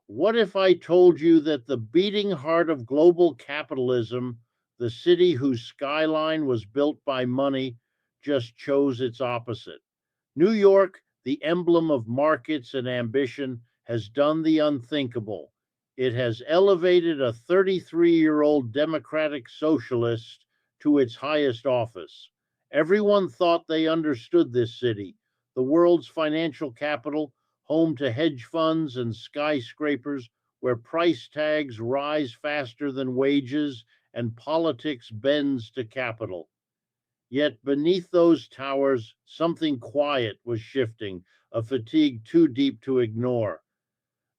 What if I told you that the beating heart of global capitalism, the city whose skyline was built by money, just chose its opposite? New York, the emblem of markets and ambition, has done the unthinkable. It has elevated a 33-year-old democratic socialist to its highest office. Everyone thought they understood this city, the world's financial capital, home to hedge funds and skyscrapers, where price tags rise faster than wages and politics bends to capital. Yet beneath those towers, something quiet was shifting, a fatigue too deep to ignore.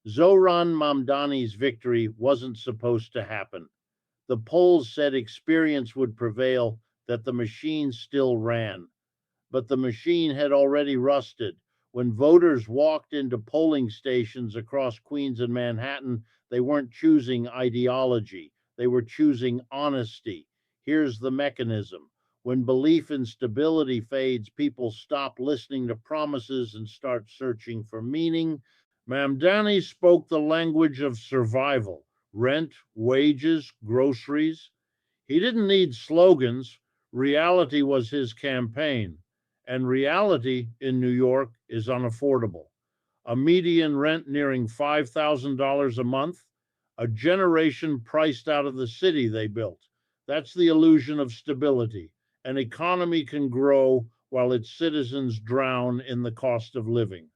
Zohran Mamdani's victory wasn't supposed to happen. The polls said experience would prevail, that the machine still ran. But the machine had already rusted. When voters walked into polling stations across Queens and Manhattan, they weren't choosing ideology, they were choosing honesty. Here's the mechanism. When belief in stability fades, people stop listening to promises and start searching for meaning. Mamdani spoke the language of survival: rent, wages, groceries. He didn't need slogans. Reality was his campaign. And reality in New York is unaffordable. A median rent nearing $5,000 a month, a generation priced out of the city they built. That's the illusion of stability. An economy can grow while its citizens drown in the cost of living.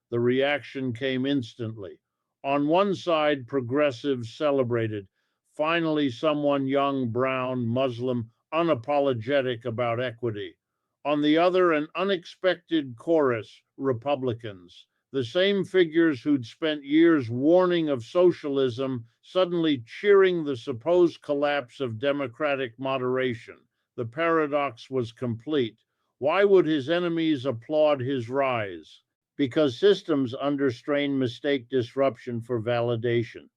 The reaction came instantly. On one side, progressives celebrated. Finally, someone young, brown, Muslim, unapologetic about equity. On the other, an unexpected chorus, Republicans. The same figures who'd spent years warning of socialism, suddenly cheering the supposed collapse of democratic moderation. The paradox was complete. Why would his enemies applaud his rise? Because systems under strain mistake disruption for validation.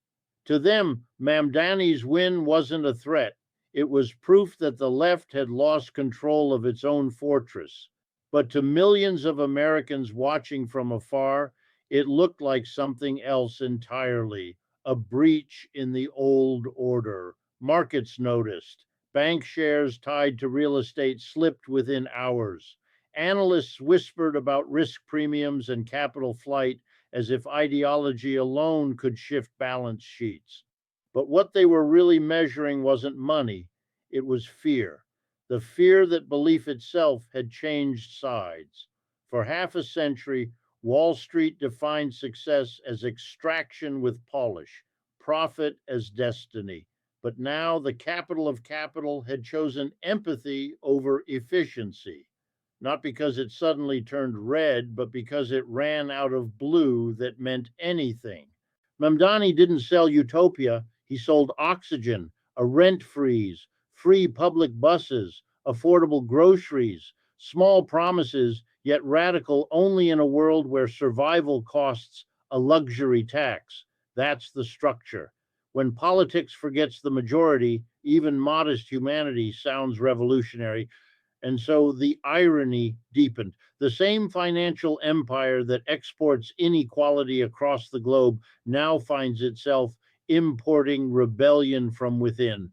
To them, Mamdani's win wasn't a threat. It was proof that the left had lost control of its own fortress. But to millions of Americans watching from afar, it looked like something else entirely: a breach in the old order. Markets noticed. Bank shares tied to real estate slipped within hours. Analysts whispered about risk premiums and capital flight as if ideology alone could shift balance sheets. But what they were really measuring wasn't money, it was fear. The fear that belief itself had changed sides. For half a century, Wall Street defined success as extraction with polish, profit as destiny. But now the capital of capital had chosen empathy over efficiency, not because it suddenly turned red, but because it ran out of blue that meant anything. Mamdani didn't sell utopia, he sold oxygen, a rent freeze, free public buses, affordable groceries, small promises, yet radical only in a world where survival costs a luxury tax. That's the structure. When politics forgets the majority, even modest humanity sounds revolutionary. And so the irony deepened. The same financial empire that exports inequality across the globe now finds itself importing rebellion from within.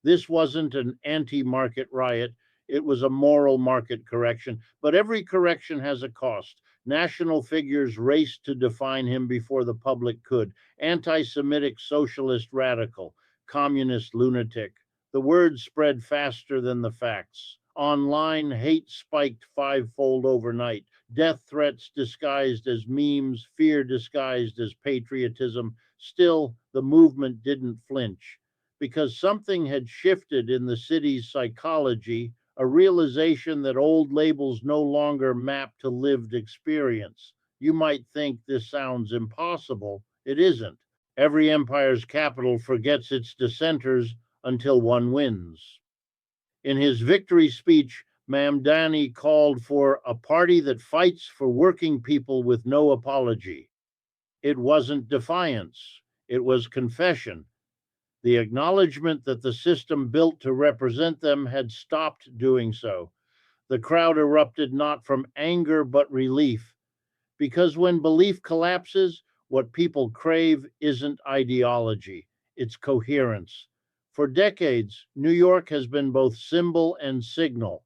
This wasn't an anti market riot, it was a moral market correction. But every correction has a cost. National figures raced to define him before the public could: anti Semitic socialist radical, communist lunatic. The words spread faster than the facts. Online, hate spiked fivefold overnight. Death threats disguised as memes, fear disguised as patriotism. Still, the movement didn't flinch because something had shifted in the city's psychology, a realization that old labels no longer map to lived experience. You might think this sounds impossible. It isn't. Every empire's capital forgets its dissenters until one wins. In his victory speech, Mamdani called for a party that fights for working people with no apology. It wasn't defiance, it was confession, the acknowledgement that the system built to represent them had stopped doing so. The crowd erupted not from anger but relief, because when belief collapses, What people crave isn't ideology, it's coherence. For decades, New York has been both symbol and signal.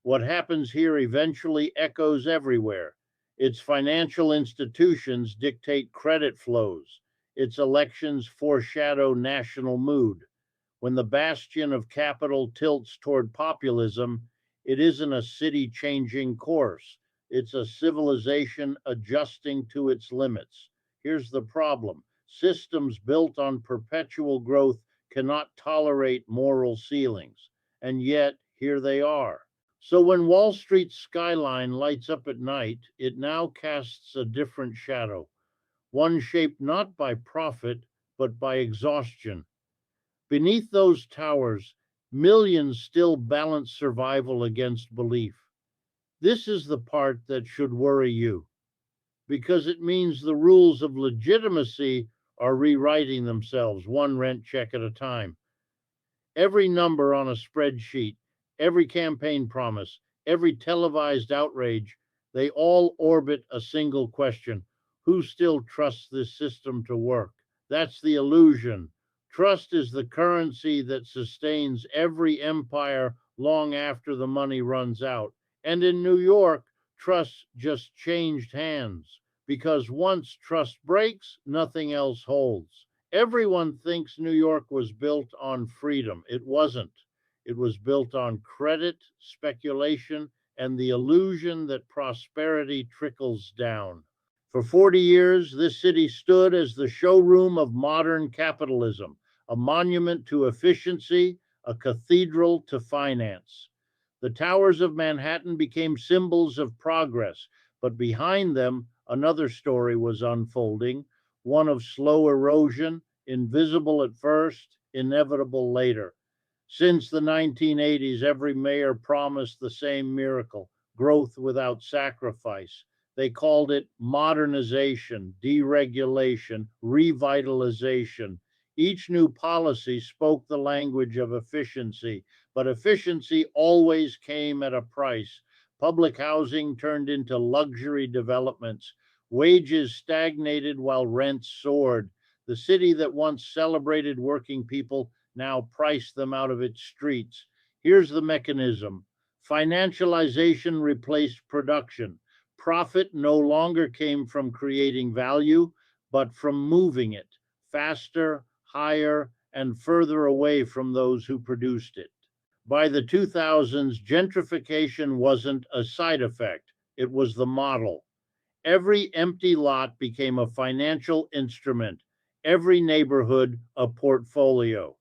What happens here eventually echoes everywhere. Its financial institutions dictate credit flows. Its elections foreshadow national mood. When the bastion of capital tilts toward populism, it isn't a city changing course. It's a civilization adjusting to its limits. Here's the problem: systems built on perpetual growth cannot tolerate moral ceilings. And yet, here they are. So when Wall Street's skyline lights up at night, it now casts a different shadow, one shaped not by profit, but by exhaustion. Beneath those towers, millions still balance survival against belief. This is the part that should worry you, because it means the rules of legitimacy are rewriting themselves, one rent check at a time. Every number on a spreadsheet, every campaign promise, every televised outrage, they all orbit a single question: who still trusts this system to work? That's the illusion. Trust is the currency that sustains every empire long after the money runs out. And in New York, trust just changed hands, because once trust breaks, nothing else holds. Everyone thinks New York was built on freedom. It wasn't. It was built on credit, speculation, and the illusion that prosperity trickles down. For 40 years, this city stood as the showroom of modern capitalism, a monument to efficiency, a cathedral to finance. The towers of Manhattan became symbols of progress, but behind them, another story was unfolding, one of slow erosion, invisible at first, inevitable later. Since the 1980s, every mayor promised the same miracle: growth without sacrifice. They called it modernization, deregulation, revitalization. Each new policy spoke the language of efficiency, but efficiency always came at a price. Public housing turned into luxury developments. Wages stagnated while rents soared. The city that once celebrated working people now priced them out of its streets. Here's the mechanism: financialization replaced production. Profit no longer came from creating value, but from moving it faster, higher, and further away from those who produced it. By the 2000s, gentrification wasn't a side effect, it was the model. Every empty lot became a financial instrument, every neighborhood a portfolio.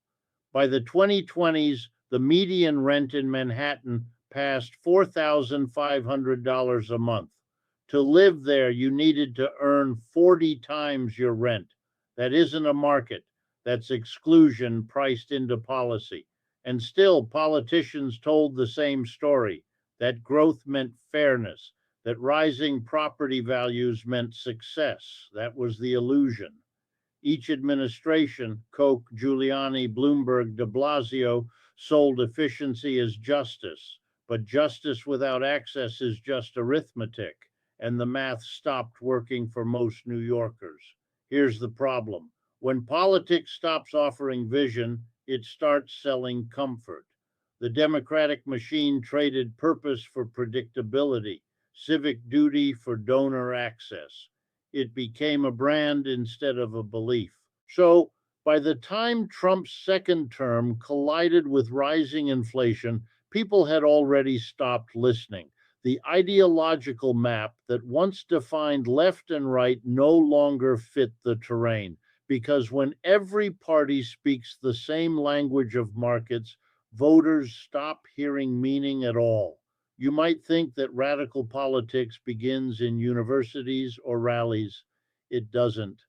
By the 2020s, the median rent in Manhattan passed $4,500 a month. To live there, you needed to earn 40 times your rent. That isn't a market, that's exclusion priced into policy. And still, politicians told the same story: that growth meant fairness, that rising property values meant success. That was the illusion. Each administration, Koch, Giuliani, Bloomberg, de Blasio, sold efficiency as justice. But justice without access is just arithmetic, and the math stopped working for most New Yorkers. Here's the problem: when politics stops offering vision, it starts selling comfort. The democratic machine traded purpose for predictability, civic duty for donor access. It became a brand instead of a belief. So, by the time Trump's second term collided with rising inflation, people had already stopped listening. The ideological map that once defined left and right no longer fit the terrain, because when every party speaks the same language of markets, voters stop hearing meaning at all. You might think that radical politics begins in universities or rallies. It doesn't.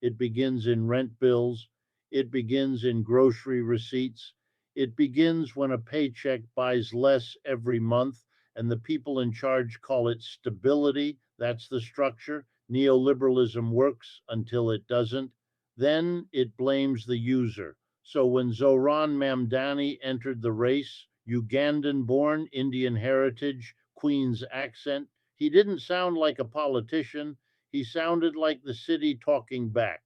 It begins in rent bills. It begins in grocery receipts. It begins when a paycheck buys less every month and the people in charge call it stability. That's the structure. Neoliberalism works until it doesn't. Then it blames the user. So when Zohran Mamdani entered the race, Ugandan born, Indian heritage, Queen's accent, he didn't sound like a politician. He sounded like the city talking back.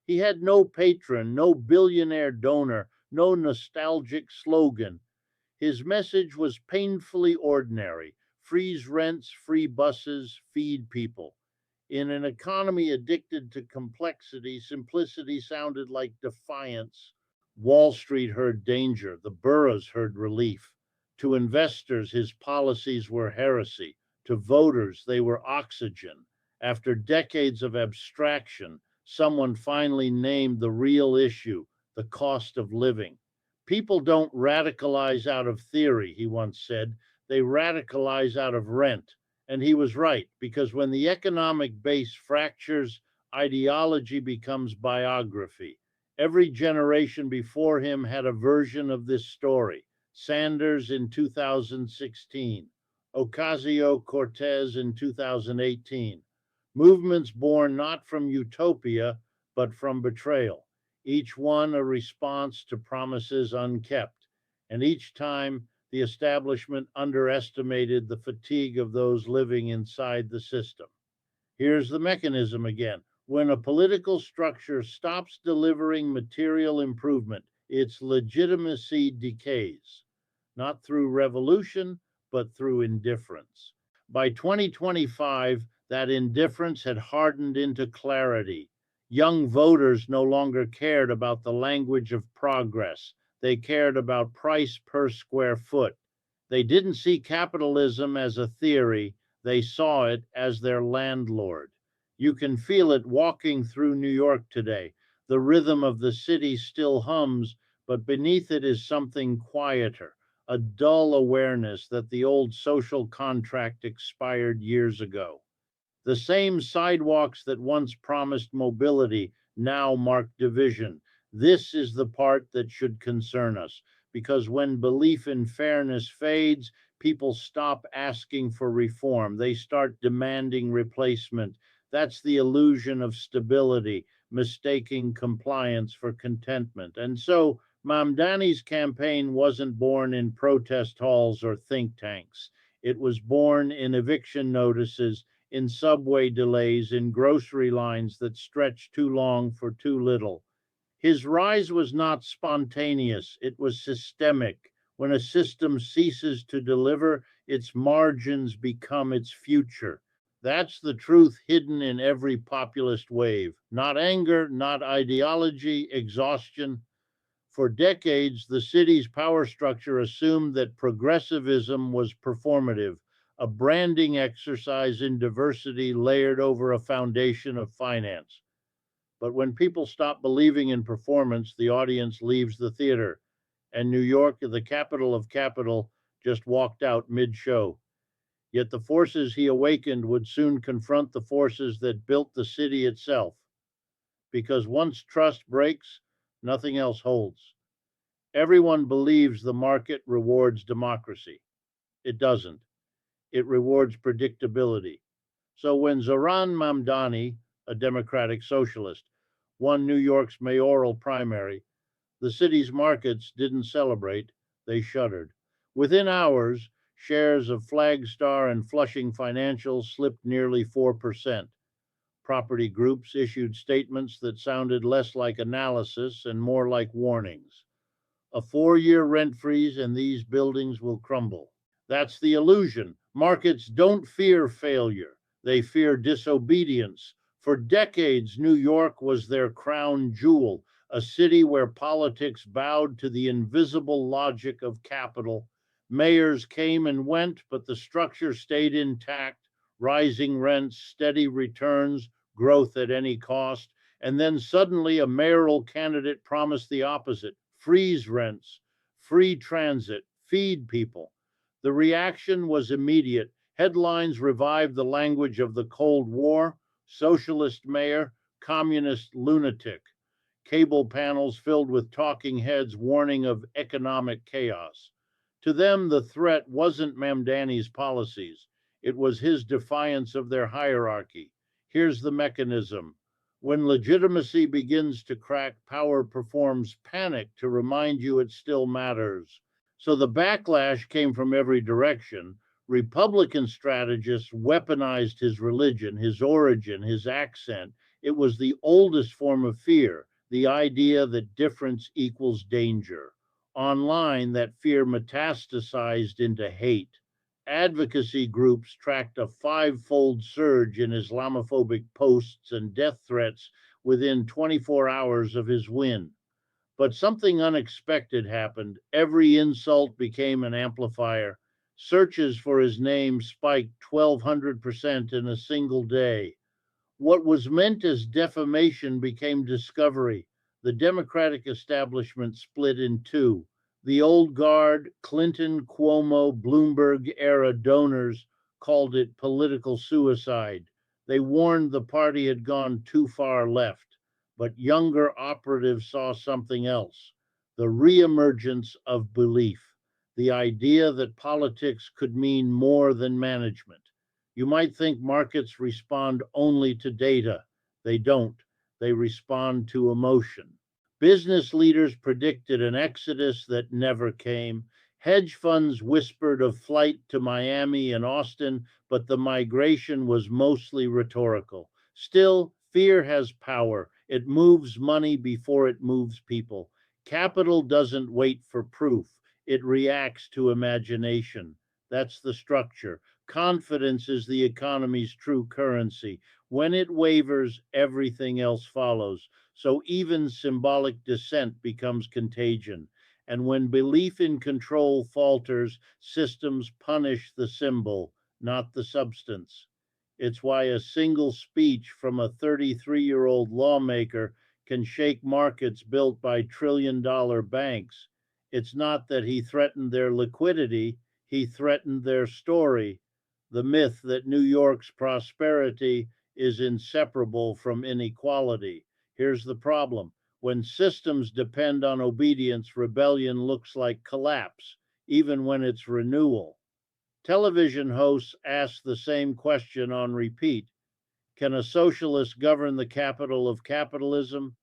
He had no patron, no billionaire donor, no nostalgic slogan. His message was painfully ordinary: freeze rents, free buses, feed people. In an economy addicted to complexity, simplicity sounded like defiance. Wall Street heard danger, the boroughs heard relief. To investors, his policies were heresy. To voters, they were oxygen. After decades of abstraction, someone finally named the real issue: the cost of living. People don't radicalize out of theory, he once said. They radicalize out of rent. And he was right, because when the economic base fractures, ideology becomes biography. Every generation before him had a version of this story. Sanders in 2016, Ocasio Cortez in 2018. Movements born not from utopia, but from betrayal, each one a response to promises unkept. And each time, the establishment underestimated the fatigue of those living inside the system. Here's the mechanism again. When a political structure stops delivering material improvement, its legitimacy decays, not through revolution, but through indifference. By 2025, that indifference had hardened into clarity. Young voters no longer cared about the language of progress. They cared about price per square foot. They didn't see capitalism as a theory, they saw it as their landlord. You can feel it walking through New York today. The rhythm of the city still hums, but beneath it is something quieter, a dull awareness that the old social contract expired years ago. The same sidewalks that once promised mobility now mark division. This is the part that should concern us, because when belief in fairness fades, people stop asking for reform. They start demanding replacement. That's the illusion of stability, mistaking compliance for contentment. And so Mamdani's campaign wasn't born in protest halls or think tanks. It was born in eviction notices, in subway delays, in grocery lines that stretched too long for too little. His rise was not spontaneous, it was systemic. When a system ceases to deliver, its margins become its future. That's the truth hidden in every populist wave. Not anger, not ideology, exhaustion. For decades, the city's power structure assumed that progressivism was performative, a branding exercise in diversity layered over a foundation of finance. But when people stop believing in performance, the audience leaves the theater. And New York, the capital of capital, just walked out mid show. Yet the forces he awakened would soon confront the forces that built the city itself. Because once trust breaks, nothing else holds. Everyone believes the market rewards democracy. It doesn't. It rewards predictability. So when Zohran Mamdani, a democratic socialist, won New York's mayoral primary, the city's markets didn't celebrate, they shuddered. Within hours, shares of Flagstar and Flushing Financial slipped nearly 4%. Property groups issued statements that sounded less like analysis and more like warnings. A 4-year rent freeze and these buildings will crumble. That's the illusion. Markets don't fear failure, they fear disobedience. For decades, New York was their crown jewel, a city where politics bowed to the invisible logic of capital. Mayors came and went, but the structure stayed intact: rising rents, steady returns, growth at any cost. And then suddenly a mayoral candidate promised the opposite: freeze rents, free transit, feed people. The reaction was immediate. Headlines revived the language of the Cold War: socialist mayor, communist lunatic. Cable panels filled with talking heads warning of economic chaos. To them, the threat wasn't Mamdani's policies. It was his defiance of their hierarchy. Here's the mechanism. When legitimacy begins to crack, power performs panic to remind you it still matters. So the backlash came from every direction: Republican strategists weaponized his religion, his origin, his accent. It was the oldest form of fear, the idea that difference equals danger. Online, that fear metastasized into hate. Advocacy groups tracked a five-fold surge in Islamophobic posts and death threats within 24 hours of his win. But something unexpected happened. Every insult became an amplifier. Searches for his name spiked 1,200% in a single day. What was meant as defamation became discovery. The Democratic establishment split in two. The old guard, Clinton, Cuomo, Bloomberg era donors called it political suicide. They warned the party had gone too far left. But younger operatives saw something else, the reemergence of belief, the idea that politics could mean more than management. You might think markets respond only to data. They don't. They respond to emotion. Business leaders predicted an exodus that never came. Hedge funds whispered of flight to Miami and Austin, but the migration was mostly rhetorical. Still, fear has power. It moves money before it moves people. Capital doesn't wait for proof, it reacts to imagination. That's the structure. Confidence is the economy's true currency. When it wavers, everything else follows. So even symbolic dissent becomes contagion. And when belief in control falters, systems punish the symbol, not the substance. It's why a single speech from a 33-year-old lawmaker can shake markets built by trillion-dollar banks. It's not that he threatened their liquidity, he threatened their story, the myth that New York's prosperity is inseparable from inequality. Here's the problem. When systems depend on obedience, rebellion looks like collapse, even when it's renewal. Television hosts ask the same question on repeat. Can a socialist govern the capital of capitalism?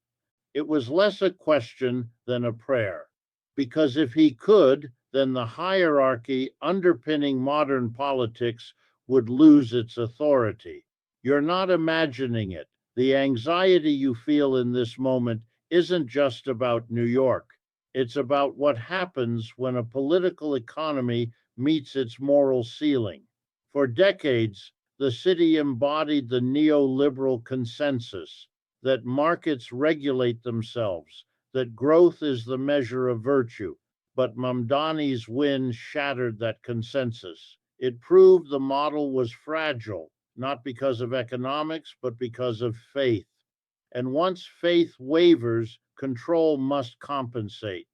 It was less a question than a prayer. Because if he could, then the hierarchy underpinning modern politics would lose its authority. You're not imagining it. The anxiety you feel in this moment isn't just about New York. It's about what happens when a political economy meets its moral ceiling. For decades, the city embodied the neoliberal consensus that markets regulate themselves, that growth is the measure of virtue. But Mamdani's win shattered that consensus. It proved the model was fragile, not because of economics, but because of faith. And once faith wavers, control must compensate.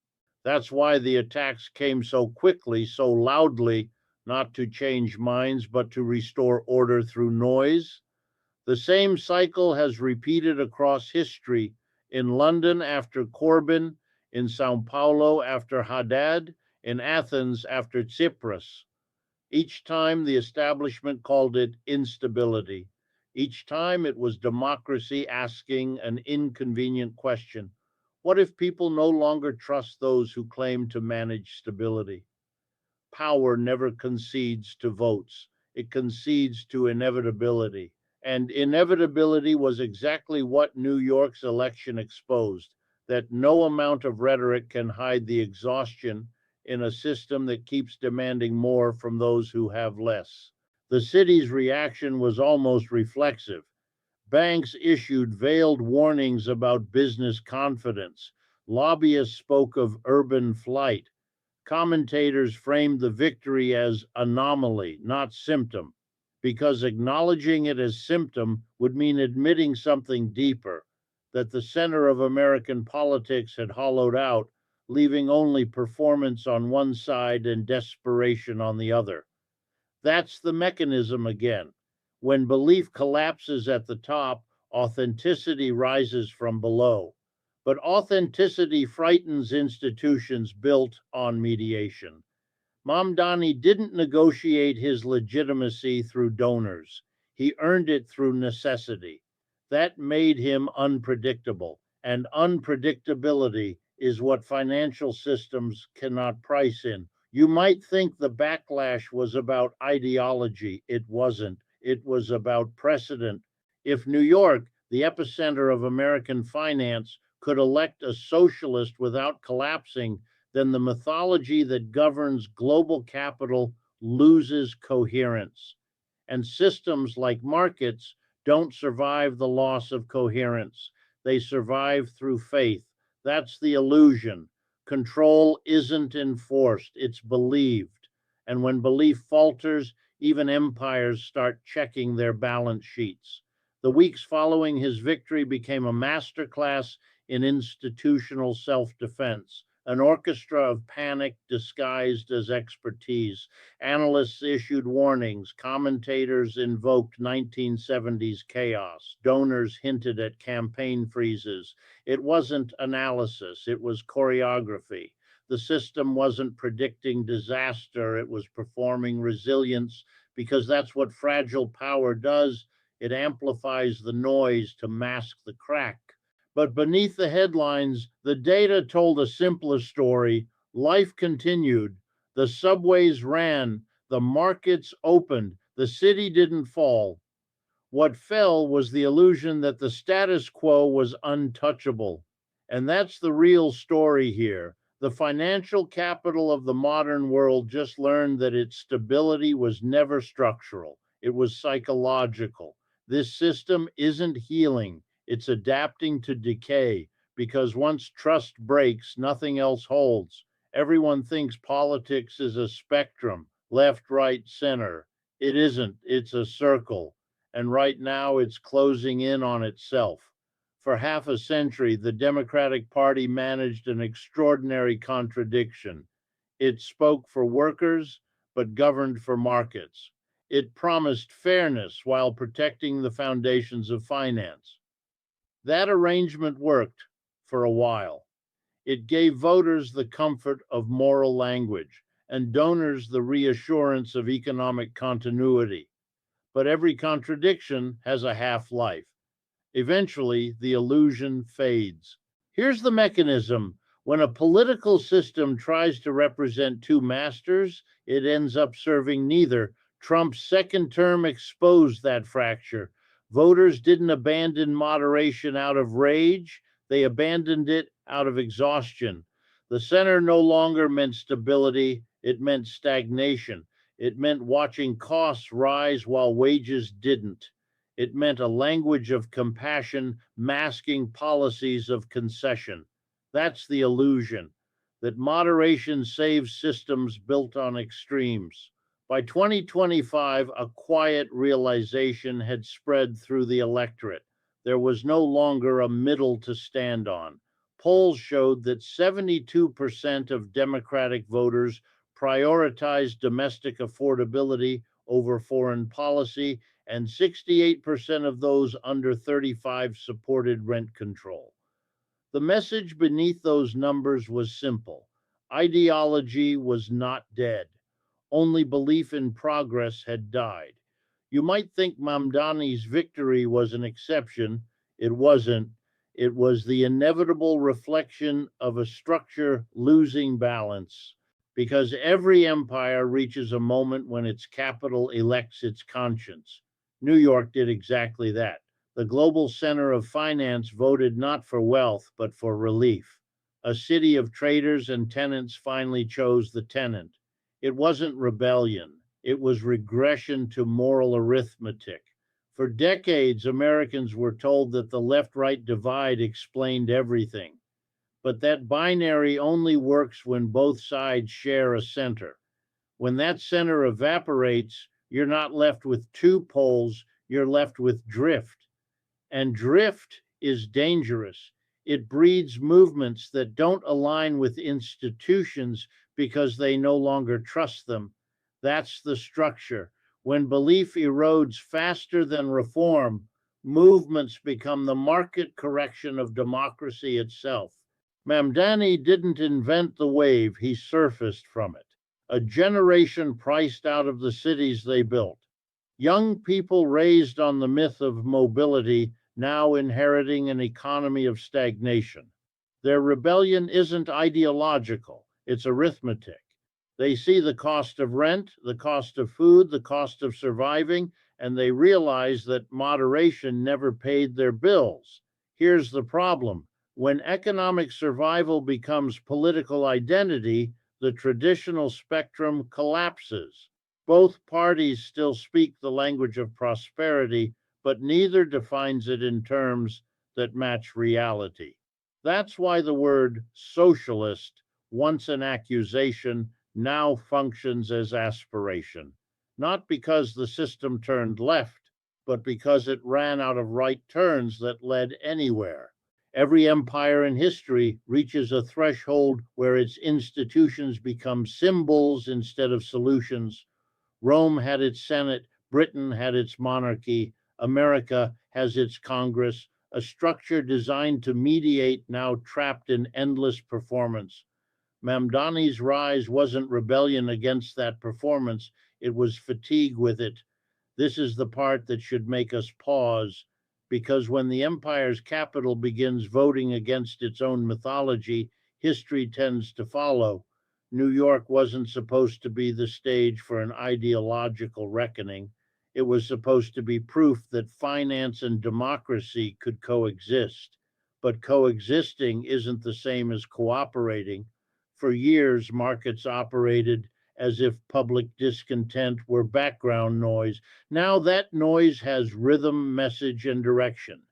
That's why the attacks came so quickly, so loudly, not to change minds, but to restore order through noise. The same cycle has repeated across history in London after Corbyn, in Sao Paulo after Haddad, in Athens after Tsipras. Each time the establishment called it instability. Each time it was democracy asking an inconvenient question. What if people no longer trust those who claim to manage stability? Power never concedes to votes, it concedes to inevitability. And inevitability was exactly what New York's election exposed, that no amount of rhetoric can hide the exhaustion in a system that keeps demanding more from those who have less. The city's reaction was almost reflexive. Banks issued veiled warnings about business confidence. Lobbyists spoke of urban flight. Commentators framed the victory as anomaly, not symptom, because acknowledging it as symptom would mean admitting something deeper, that the center of American politics had hollowed out, leaving only performance on one side and desperation on the other. That's the mechanism again. When belief collapses at the top, authenticity rises from below. But authenticity frightens institutions built on mediation. Mamdani didn't negotiate his legitimacy through donors. He earned it through necessity. That made him unpredictable, and unpredictability is what financial systems cannot price in. You might think the backlash was about ideology. It wasn't. It was about precedent. If New York, the epicenter of American finance, could elect a socialist without collapsing, then the mythology that governs global capital loses coherence. And systems like markets don't survive the loss of coherence. They survive through faith. That's the illusion. Control isn't enforced, it's believed. And when belief falters, even empires start checking their balance sheets. The weeks following his victory became a masterclass in institutional self defense, an orchestra of panic disguised as expertise. Analysts issued warnings, commentators invoked 1970s chaos, donors hinted at campaign freezes. It wasn't analysis, it was choreography. The system wasn't predicting disaster, it was performing resilience because that's what fragile power does. It amplifies the noise to mask the crack. But beneath the headlines, the data told a simpler story. Life continued. The subways ran, the markets opened, the city didn't fall. What fell was the illusion that the status quo was untouchable. And that's the real story here. The financial capital of the modern world just learned that its stability was never structural, it was psychological. This system isn't healing, it's adapting to decay because once trust breaks, nothing else holds. Everyone thinks politics is a spectrum, left, right, center. It isn't, it's a circle, and right now it's closing in on itself. For half a century, the Democratic Party managed an extraordinary contradiction. It spoke for workers, but governed for markets. It promised fairness while protecting the foundations of finance. That arrangement worked for a while. It gave voters the comfort of moral language and donors the reassurance of economic continuity. But every contradiction has a half life. Eventually, the illusion fades. Here's the mechanism. When a political system tries to represent two masters, it ends up serving neither. Trump's second term exposed that fracture. Voters didn't abandon moderation out of rage, they abandoned it out of exhaustion. The center no longer meant stability, it meant stagnation. It meant watching costs rise while wages didn't. It meant a language of compassion masking policies of concession. That's the illusion that moderation saves systems built on extremes. By 2025, a quiet realization had spread through the electorate. There was no longer a middle to stand on. Polls showed that 72% of Democratic voters prioritized domestic affordability over foreign policy, and 68% of those under 35 supported rent control. The message beneath those numbers was simple. Ideology was not dead. Only belief in progress had died. You might think Mamdani's victory was an exception. It wasn't. It was the inevitable reflection of a structure losing balance, because every empire reaches a moment when its capital elects its conscience. New York did exactly that. The global center of finance voted not for wealth, but for relief. A city of traders and tenants finally chose the tenant. It wasn't rebellion, it was regression to moral arithmetic. For decades, Americans were told that the left right divide explained everything. But that binary only works when both sides share a center. When that center evaporates, you're not left with two poles, you're left with drift. And drift is dangerous. It breeds movements that don't align with institutions because they no longer trust them. That's the structure. When belief erodes faster than reform, movements become the market correction of democracy itself. Mamdani didn't invent the wave, he surfaced from it. A generation priced out of the cities they built. Young people raised on the myth of mobility, now inheriting an economy of stagnation. Their rebellion isn't ideological, it's arithmetic. They see the cost of rent, the cost of food, the cost of surviving, and they realize that moderation never paid their bills. Here's the problem: when economic survival becomes political identity, the traditional spectrum collapses. Both parties still speak the language of prosperity, but neither defines it in terms that match reality. That's why the word socialist, once an accusation, now functions as aspiration, not because the system turned left, but because it ran out of right turns that led anywhere. Every empire in history reaches a threshold where its institutions become symbols instead of solutions. Rome had its Senate, Britain had its monarchy, America has its Congress, a structure designed to mediate, now trapped in endless performance. Mamdani's rise wasn't rebellion against that performance, it was fatigue with it. This is the part that should make us pause, because when the empire's capital begins voting against its own mythology, history tends to follow. New York wasn't supposed to be the stage for an ideological reckoning. It was supposed to be proof that finance and democracy could coexist. But coexisting isn't the same as cooperating. For years, markets operated as if public discontent were background noise. Now that noise has rhythm, message, and direction.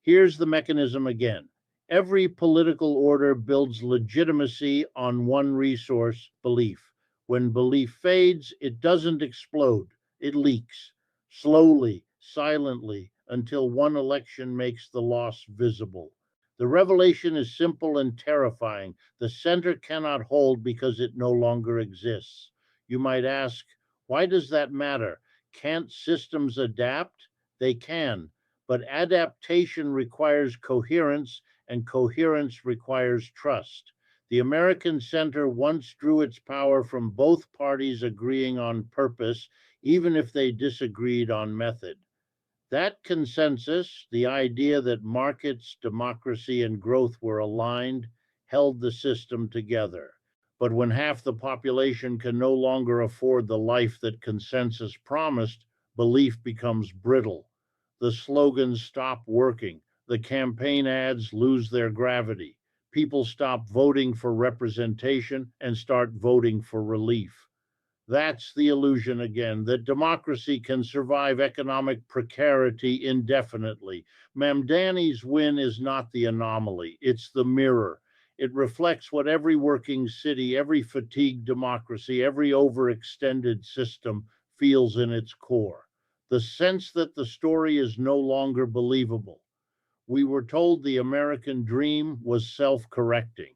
Here's the mechanism again. Every political order builds legitimacy on one resource: belief. When belief fades, it doesn't explode, it leaks, slowly, silently, until one election makes the loss visible. The revelation is simple and terrifying. The center cannot hold because it no longer exists. You might ask, why does that matter? Can't systems adapt? They can, but adaptation requires coherence, and coherence requires trust. The American center once drew its power from both parties agreeing on purpose, even if they disagreed on method. That consensus, the idea that markets, democracy, and growth were aligned, held the system together. But when half the population can no longer afford the life that consensus promised, belief becomes brittle. The slogans stop working, the campaign ads lose their gravity. People stop voting for representation and start voting for relief. That's the illusion again, that democracy can survive economic precarity indefinitely. Mamdani's win is not the anomaly, it's the mirror. It reflects what every working city, every fatigued democracy, every overextended system feels in its core. The sense that the story is no longer believable. We were told the American dream was self correcting.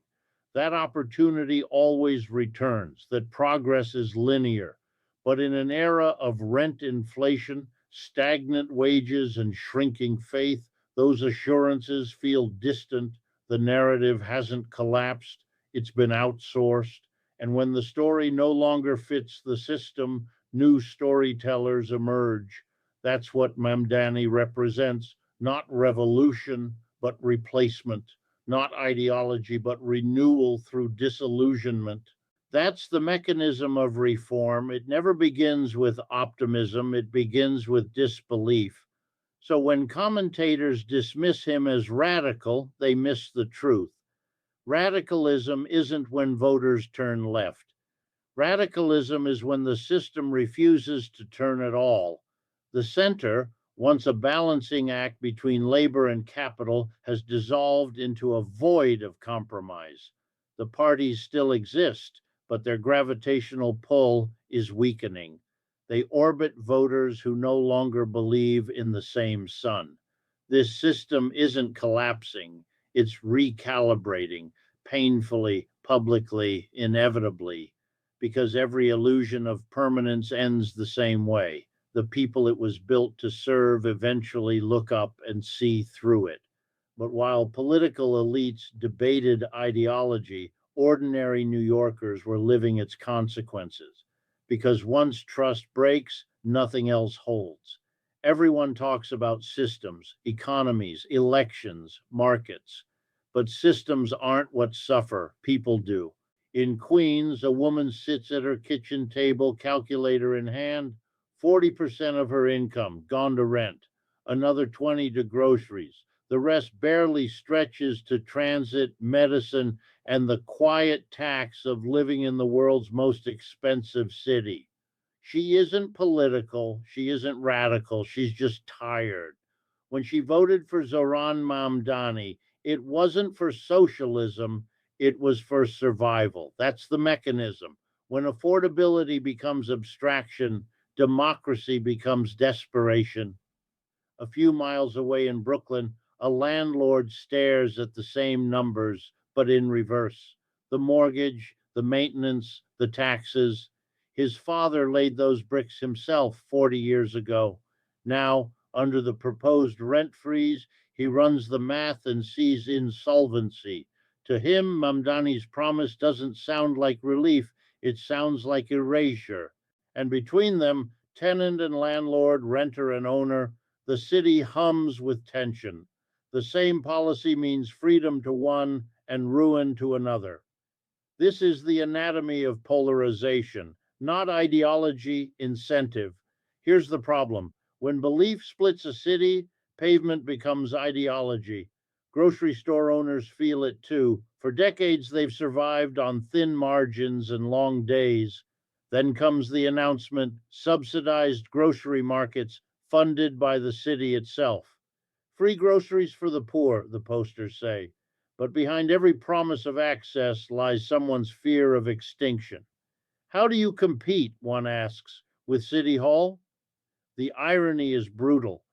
That opportunity always returns, that progress is linear. But in an era of rent inflation, stagnant wages, and shrinking faith, those assurances feel distant. The narrative hasn't collapsed, it's been outsourced. And when the story no longer fits the system, new storytellers emerge. That's what Mamdani represents: not revolution, but replacement; not ideology, but renewal through disillusionment. That's the mechanism of reform. It never begins with optimism, it begins with disbelief. So when commentators dismiss him as radical, they miss the truth. Radicalism isn't when voters turn left. Radicalism is when the system refuses to turn at all. The center, once a balancing act between labor and capital, has dissolved into a void of compromise. The parties still exist, but their gravitational pull is weakening. They orbit voters who no longer believe in the same sun. This system isn't collapsing, it's recalibrating, painfully, publicly, inevitably, because every illusion of permanence ends the same way. The people it was built to serve eventually look up and see through it. But while political elites debated ideology, ordinary New Yorkers were living its consequences. Because once trust breaks, nothing else holds. Everyone talks about systems, economies, elections, markets. But systems aren't what suffer, people do. In Queens, a woman sits at her kitchen table, calculator in hand, 40% of her income gone to rent, another 20 to groceries. The rest barely stretches to transit, medicine, and the quiet tax of living in the world's most expensive city. She isn't political, she isn't radical, she's just tired. When she voted for Zohran Mamdani, it wasn't for socialism, it was for survival. That's the mechanism. When affordability becomes abstraction, democracy becomes desperation. A few miles away in Brooklyn, a landlord stares at the same numbers, but in reverse. The mortgage, the maintenance, the taxes. His father laid those bricks himself 40 years ago. Now, under the proposed rent freeze, he runs the math and sees insolvency. To him, Mamdani's promise doesn't sound like relief, it sounds like erasure. And between them, tenant and landlord, renter and owner, the city hums with tension. The same policy means freedom to one and ruin to another. This is the anatomy of polarization, not ideology, incentive. Here's the problem. When belief splits a city, pavement becomes ideology. Grocery store owners feel it too. For decades, they've survived on thin margins and long days. Then comes the announcement subsidized grocery markets funded by the city itself. Free groceries for the poor, the posters say. But behind every promise of access lies someone's fear of extinction. How do you compete, one asks, with City Hall? The irony is brutal.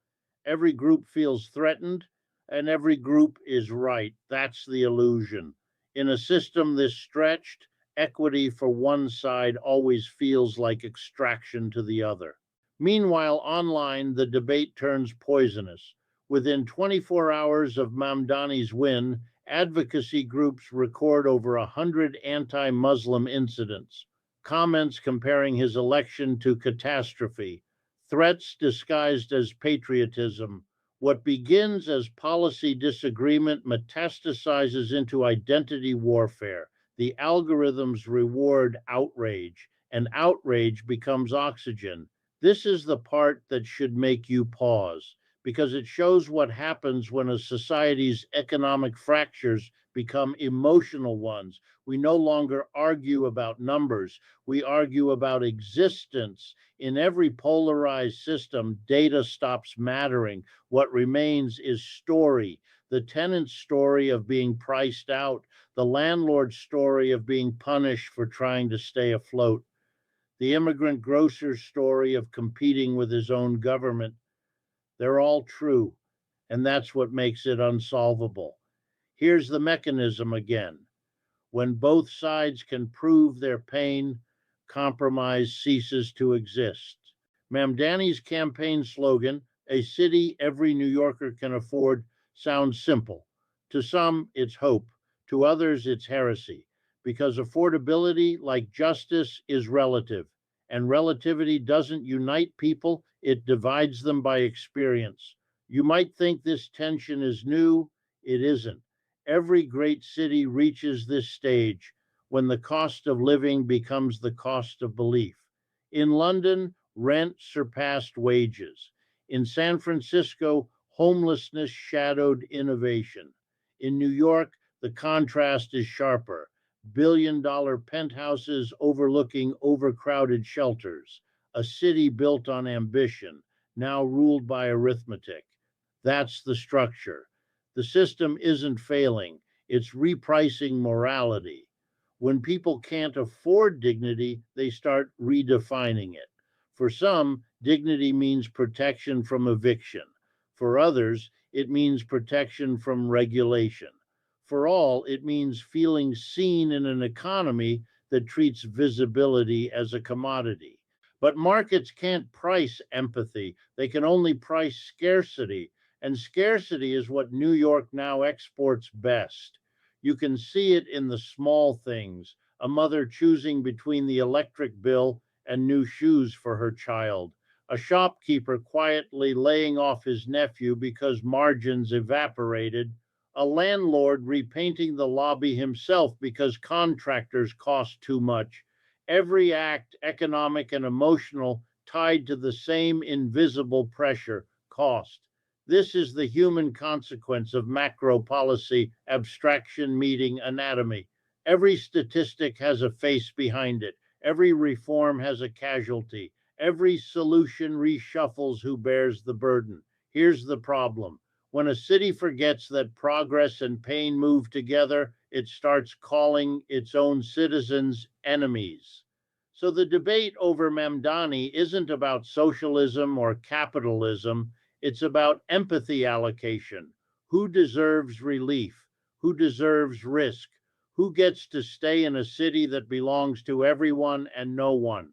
Every group feels threatened, and every group is right. That's the illusion. In a system this stretched, equity for one side always feels like extraction to the other. Meanwhile, online, the debate turns poisonous. Within 24 hours of Mamdani's win, advocacy groups record over 100 anti Muslim incidents, comments comparing his election to catastrophe, threats disguised as patriotism. What begins as policy disagreement metastasizes into identity warfare. The algorithms reward outrage, and outrage becomes oxygen. This is the part that should make you pause because it shows what happens when a society's economic fractures become emotional ones. We no longer argue about numbers, we argue about existence. In every polarized system, data stops mattering. What remains is story. The tenant's story of being priced out, the landlord's story of being punished for trying to stay afloat, the immigrant grocer's story of competing with his own government. They're all true, and that's what makes it unsolvable. Here's the mechanism again. When both sides can prove their pain, compromise ceases to exist. Mamdani's campaign slogan, a city every New Yorker can afford, sounds simple. To some, it's hope. To others, it's heresy. Because affordability, like justice, is relative. And relativity doesn't unite people, it divides them by experience. You might think this tension is new, it isn't. Every great city reaches this stage when the cost of living becomes the cost of belief. In London, rent surpassed wages. In San Francisco, homelessness shadowed innovation. In New York, the contrast is sharper. Billion-dollar penthouses overlooking overcrowded shelters. A city built on ambition, now ruled by arithmetic. That's the structure. The system isn't failing, it's repricing morality. When people can't afford dignity, they start redefining it. For some, dignity means protection from eviction. For others, it means protection from regulation. For all, it means feeling seen in an economy that treats visibility as a commodity. But markets can't price empathy, they can only price scarcity. And scarcity is what New York now exports best. You can see it in the small things, a mother choosing between the electric bill and new shoes for her child, a shopkeeper quietly laying off his nephew because margins evaporated, A landlord repainting the lobby himself because contractors cost too much. Every act, economic and emotional, tied to the same invisible pressure, cost. This is the human consequence of macro policy abstraction meeting anatomy. Every statistic has a face behind it. Every reform has a casualty. Every solution reshuffles who bears the burden. Here's the problem. When a city forgets that progress and pain move together, it starts calling its own citizens enemies. So the debate over Mamdani isn't about socialism or capitalism, it's about empathy allocation. Who deserves relief? Who deserves risk? Who gets to stay in a city that belongs to everyone and no one?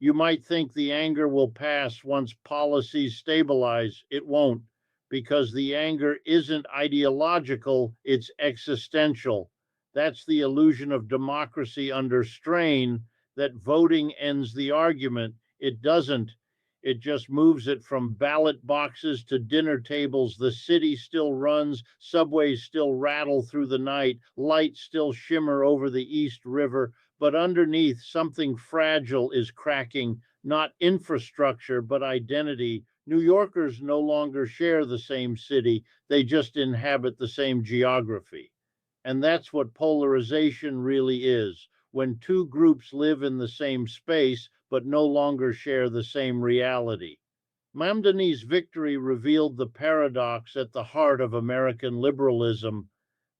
You might think the anger will pass once policies stabilize. It won't, because the anger isn't ideological, it's existential. That's the illusion of democracy under strain, that voting ends the argument. It doesn't. It just moves it from ballot boxes to dinner tables. The city still runs, subways still rattle through the night, lights still shimmer over the East River, but underneath something fragile is cracking, not infrastructure, but identity. New Yorkers no longer share the same city, they just inhabit the same geography. And that's what polarization really is, when two groups live in the same space but no longer share the same reality. Mamdani's victory revealed the paradox at the heart of American liberalism,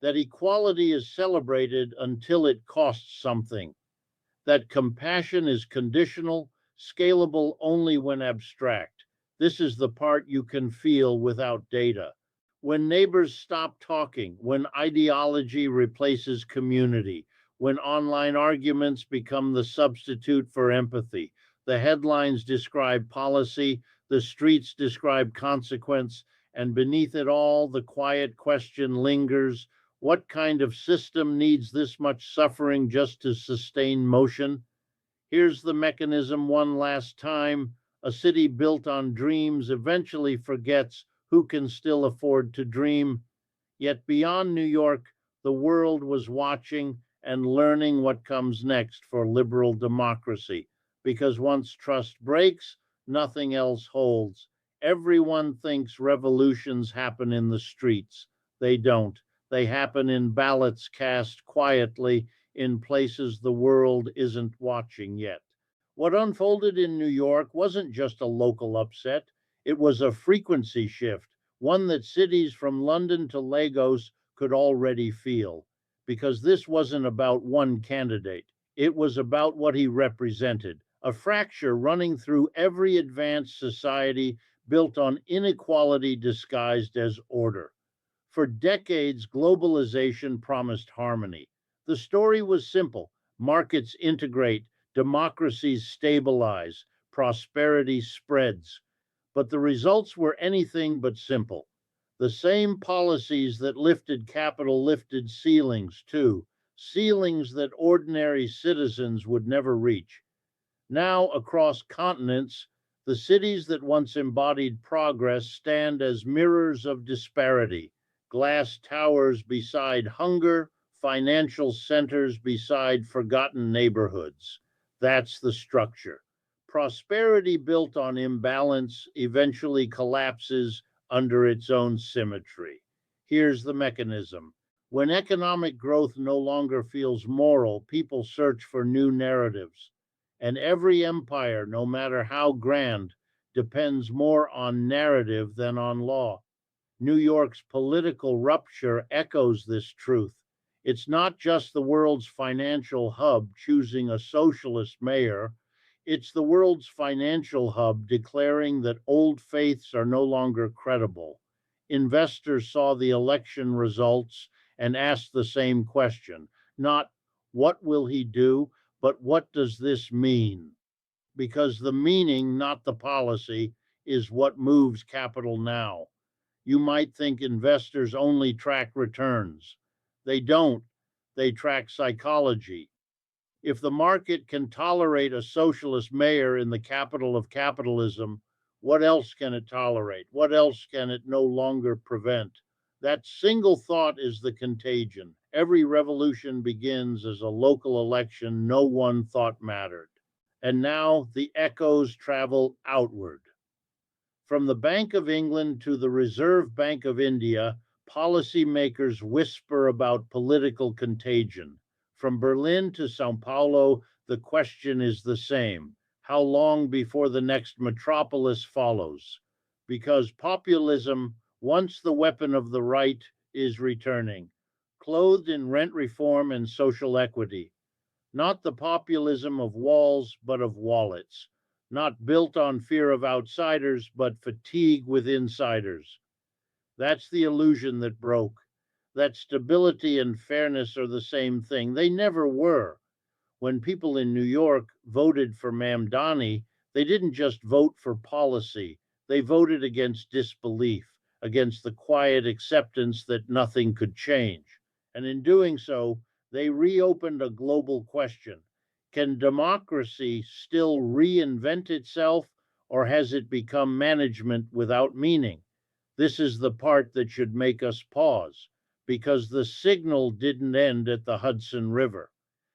that equality is celebrated until it costs something, that compassion is conditional, scalable only when abstract. This is the part you can feel without data. When neighbors stop talking, when ideology replaces community, when online arguments become the substitute for empathy, the headlines describe policy, the streets describe consequence, and beneath it all, the quiet question lingers: what kind of system needs this much suffering just to sustain motion? Here's the mechanism one last time. A city built on dreams eventually forgets who can still afford to dream. Yet beyond New York, the world was watching and learning what comes next for liberal democracy. Because once trust breaks, nothing else holds. Everyone thinks revolutions happen in the streets. They don't. They happen in ballots cast quietly in places the world isn't watching yet. What unfolded in New York wasn't just a local upset, it was a frequency shift, one that cities from London to Lagos could already feel. Because this wasn't about one candidate, it was about what he represented, a fracture running through every advanced society built on inequality disguised as order. For decades, globalization promised harmony. The story was simple: markets integrate, democracies stabilize, prosperity spreads. But the results were anything but simple. The same policies that lifted capital lifted ceilings too, ceilings that ordinary citizens would never reach. Now, across continents, the cities that once embodied progress stand as mirrors of disparity, glass towers beside hunger, financial centers beside forgotten neighborhoods. That's the structure. Prosperity built on imbalance eventually collapses under its own symmetry. Here's the mechanism. When economic growth no longer feels moral, people search for new narratives. And every empire, no matter how grand, depends more on narrative than on law. New York's political rupture echoes this truth. It's not just the world's financial hub choosing a socialist mayor, it's the world's financial hub declaring that old faiths are no longer credible. Investors saw the election results and asked the same question, not what will he do, but what does this mean? Because the meaning, not the policy, is what moves capital now. You might think investors only track returns. They don't. They track psychology. If the market can tolerate a socialist mayor in the capital of capitalism, what else can it tolerate? What else can it no longer prevent? That single thought is the contagion. Every revolution begins as a local election no one thought mattered. And now the echoes travel outward. From the Bank of England to the Reserve Bank of India, policymakers whisper about political contagion. From Berlin to Sao Paulo, the question is the same: how long before the next metropolis follows? Because populism, once the weapon of the right, is returning, clothed in rent reform and social equity. Not the populism of walls, but of wallets. Not built on fear of outsiders, but fatigue with insiders. That's the illusion that broke. That stability and fairness are the same thing. They never were. When people in New York voted for Mamdani, they didn't just vote for policy, they voted against disbelief, against the quiet acceptance that nothing could change. And in doing so, they reopened a global question: can democracy still reinvent itself, or has it become management without meaning? This is the part that should make us pause, because the signal didn't end at the Hudson River.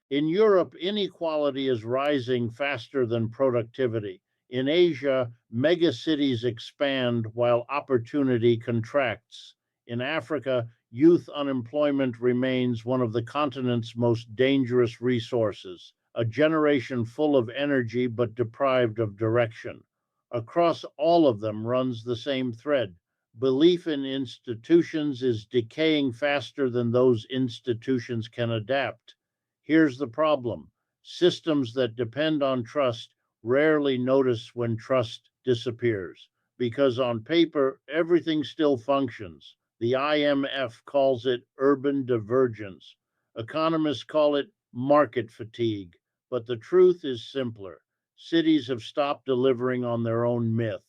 In Europe, inequality is rising faster than productivity. In Asia, megacities expand while opportunity contracts. In Africa, youth unemployment remains one of the continent's most dangerous resources, a generation full of energy but deprived of direction. Across all of them runs the same thread: belief in institutions is decaying faster than those institutions can adapt. Here's the problem: systems that depend on trust rarely notice when trust disappears, because on paper, everything still functions. The IMF calls it urban divergence. Economists call it market fatigue. But the truth is simpler. Cities have stopped delivering on their own myth.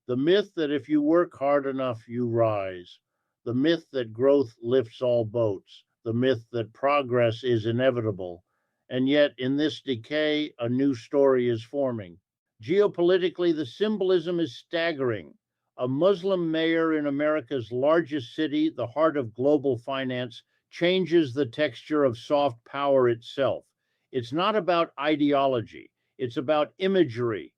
The myth that if you work hard enough, you rise. The myth that growth lifts all boats. The myth that progress is inevitable. And yet, in this decay, a new story is forming. Geopolitically, the symbolism is staggering. A Muslim mayor in America's largest city, the heart of global finance, changes the texture of soft power itself. It's not about ideology, it's about imagery.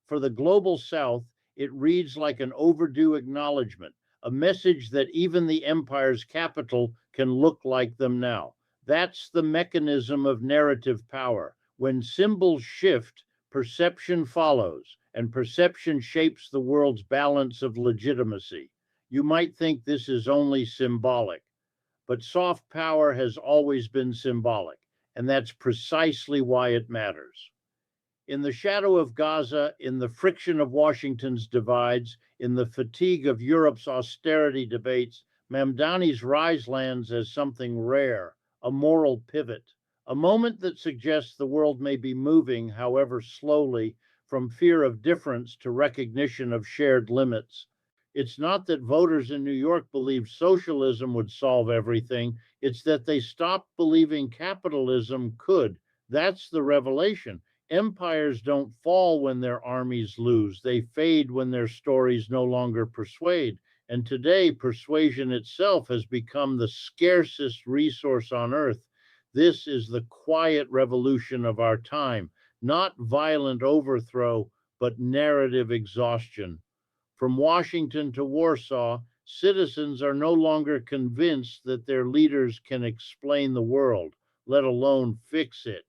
For the global South, it reads like an overdue acknowledgement, a message that even the empire's capital can look like them now. That's the mechanism of narrative power. When symbols shift, perception follows, and perception shapes the world's balance of legitimacy. You might think this is only symbolic, but soft power has always been symbolic, and that's precisely why it matters. In the shadow of Gaza, in the friction of Washington's divides, in the fatigue of Europe's austerity debates, Mamdani's rise lands as something rare, a moral pivot, a moment that suggests the world may be moving, however slowly, from fear of difference to recognition of shared limits. It's not that voters in New York believed socialism would solve everything, it's that they stopped believing capitalism could. That's the revelation. Empires don't fall when their armies lose. They fade when their stories no longer persuade. And today, persuasion itself has become the scarcest resource on earth. This is the quiet revolution of our time, not violent overthrow, but narrative exhaustion. From Washington to Warsaw, citizens are no longer convinced that their leaders can explain the world, let alone fix it.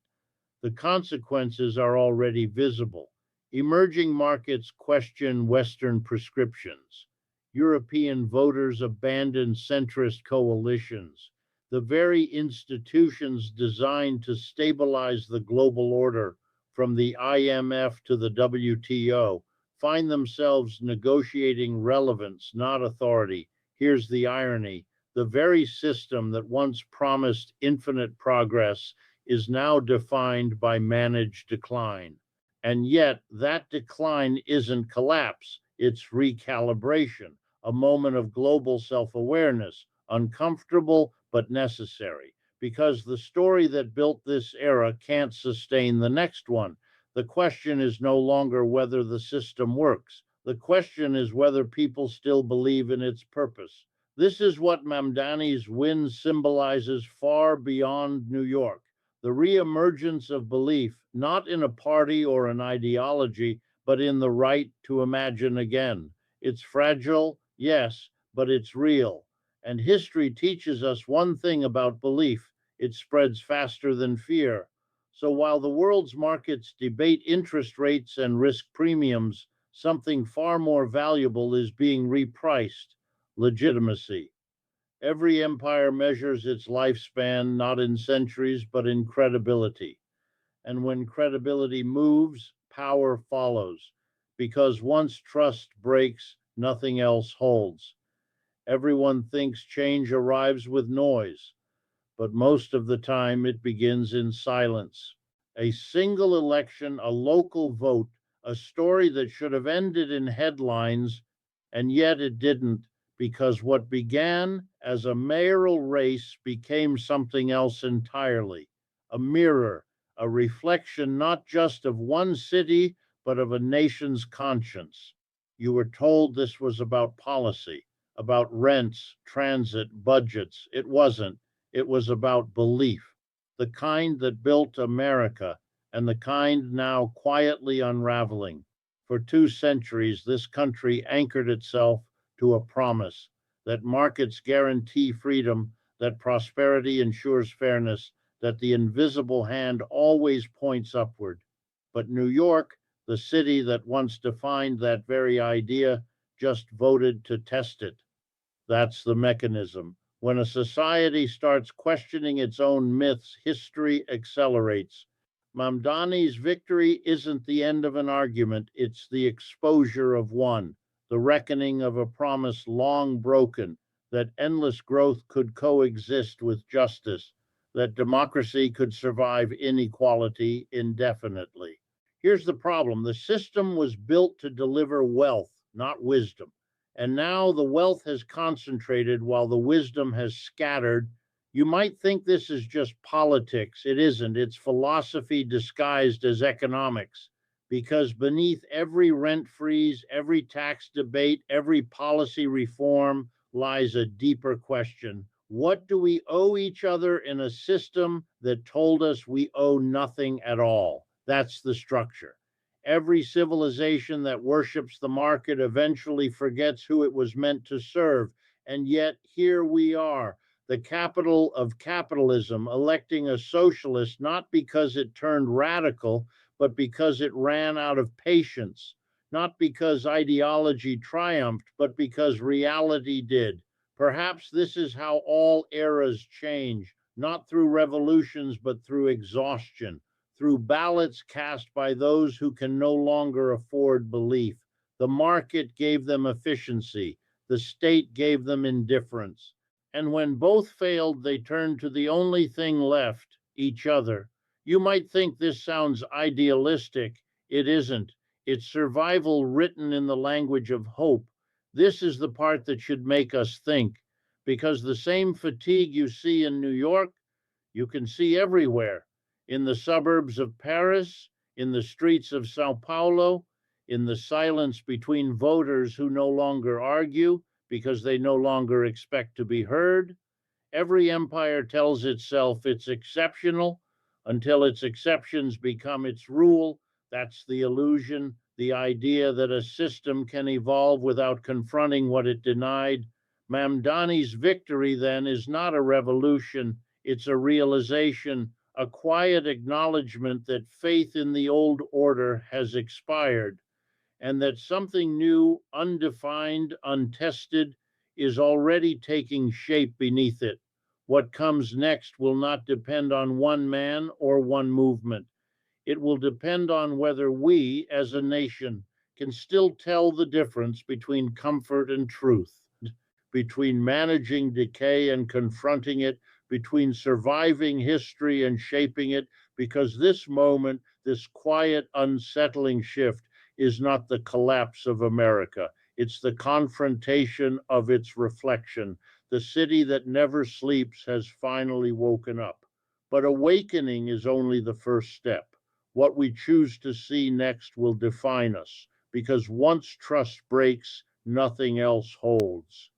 The consequences are already visible. Emerging markets question Western prescriptions. European voters abandon centrist coalitions. The very institutions designed to stabilize the global order, from the IMF to the WTO, find themselves negotiating relevance, not authority. Here's the irony: the very system that once promised infinite progress is now defined by managed decline. And yet, that decline isn't collapse, it's recalibration, a moment of global self awareness, uncomfortable but necessary, because the story that built this era can't sustain the next one. The question is no longer whether the system works. The question is whether people still believe in its purpose. This is what Mamdani's win symbolizes far beyond New York: the reemergence of belief, not in a party or an ideology, but in the right to imagine again. It's fragile, yes, but it's real. And history teaches us one thing about belief: it spreads faster than fear. So while the world's markets debate interest rates and risk premiums, something far more valuable is being repriced: legitimacy. Every empire measures its lifespan not in centuries, but in credibility. And when credibility moves, power follows. Because once trust breaks, nothing else holds. Everyone thinks change arrives with noise, but most of the time it begins in silence. A single election, a local vote, a story that should have ended in headlines, and yet it didn't, because what began as a mayoral race became something else entirely: a mirror, a reflection not just of one city, but of a nation's conscience. You were told this was about policy, about rents, transit, budgets. It wasn't. It was about belief, the kind that built America and the kind now quietly unraveling. For 2 centuries, this country anchored itself to a promise that markets guarantee freedom, that prosperity ensures fairness, that the invisible hand always points upward. But New York, the city that once defined that very idea, just voted to test it. That's the mechanism. When a society starts questioning its own myths, history accelerates. Mamdani's victory isn't the end of an argument, it's the exposure of one, the reckoning of a promise long broken: that endless growth could coexist with justice, that democracy could survive inequality indefinitely. Here's the problem: the system was built to deliver wealth, not wisdom. And now the wealth has concentrated while the wisdom has scattered. You might think this is just politics. It isn't. It's philosophy disguised as economics. Because beneath every rent freeze, every tax debate, every policy reform lies a deeper question: what do we owe each other in a system that told us we owe nothing at all? That's the structure. Every civilization that worships the market eventually forgets who it was meant to serve. And yet, here we are, the capital of capitalism, electing a socialist not because it turned radical, but because it ran out of patience, not because ideology triumphed, but because reality did. Perhaps this is how all eras change, not through revolutions, but through exhaustion, through ballots cast by those who can no longer afford belief. The market gave them efficiency, the state gave them indifference. And when both failed, they turned to the only thing left: each other. You might think this sounds idealistic. It isn't. It's survival written in the language of hope. This is the part that should make us think, because the same fatigue you see in New York, you can see everywhere: in the suburbs of Paris, in the streets of Sao Paulo, in the silence between voters who no longer argue because they no longer expect to be heard. Every empire tells itself it's exceptional until its exceptions become its rule. That's the illusion, the idea that a system can evolve without confronting what it denied. Mamdani's victory, then, is not a revolution, it's a realization, a quiet acknowledgement that faith in the old order has expired, and that something new, undefined, untested, is already taking shape beneath it. What comes next will not depend on one man or one movement. It will depend on whether we, as a nation, can still tell the difference between comfort and truth, between managing decay and confronting it, between surviving history and shaping it, because this moment, this quiet, unsettling shift, is not the collapse of America. It's the confrontation of its reflection. The city that never sleeps has finally woken up. But awakening is only the first step. What we choose to see next will define us, because once trust breaks, nothing else holds.